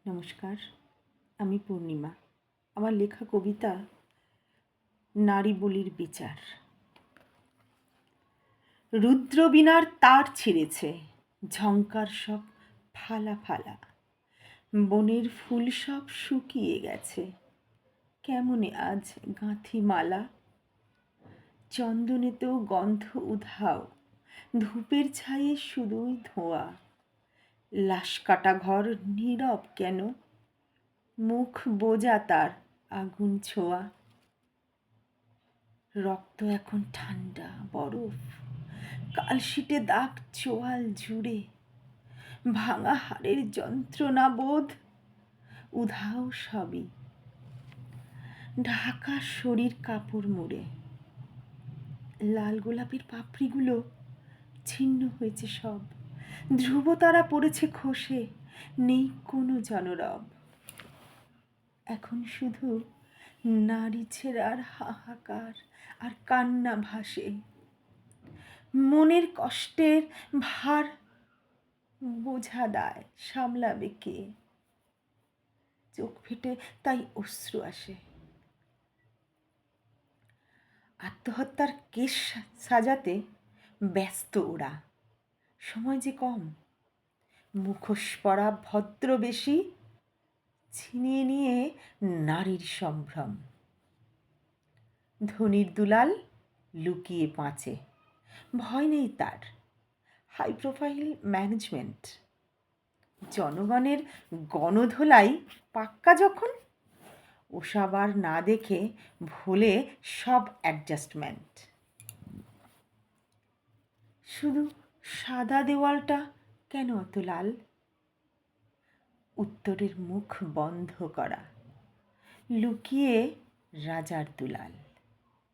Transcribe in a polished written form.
নমস্কার, আমি পূর্ণিমা। আমার লেখা কবিতা নারী বলির বিচার। রুদ্রবীণার তার ছিঁড়েছে, ঝংকার সব ফালা ফালা। বনের ফুল সব শুকিয়ে গেছে, কেমনে আজ গাঁথি মালা। চন্দনেতেও গন্ধ উধাও, ধূপের ছায়ে শুধুই ধোঁয়া। লাশ কাটা ঘর নীরব কেন, মুখ বোজা তার আগুন ছোঁয়া। রক্ত এখন ঠান্ডা বরফ, কালশিটে দাগ চোয়াল জুড়ে। ভাঙা হাড়ের যন্ত্রণা বোধ উধাও সবই, ঢাকা শরীর কাপড় মুড়ে। লাল গোলাপের পাপড়িগুলো ছিন্ন হয়েছে সব, ধ্রুবতারা পড়েছে খসে, নেই কোনো জনরব। এখন শুধু নারী ছেঁড়ার হাহাকার আর কান্না ভাসে। মনের কষ্টের ভার বোঝা দায় সামলাবে কে? চোখ ফেটে তাই অশ্রু আসে। আত্মহত্যার কেস সাজাতে ব্যস্ত ওরা, সময় যে কম। মুখোশ পরা ভদ্রবেশী ছিনিয়ে নিয়ে নারীর সম্ভ্রম। ধনির দুলাল লুকিয়ে বাঁচে, ভয় নেই তার। হাই প্রোফাইল ম্যানেজমেন্ট, জনগণের গণধোলাই পাক্কা যখন। ওসব আর না দেখে ভোলে সব অ্যাডজাস্টমেন্ট। শুধু সাদা দেওয়ালটা কেন অত লাল? উত্তরের মুখ বন্ধ করা, লুকিয়ে রাজার দুলাল।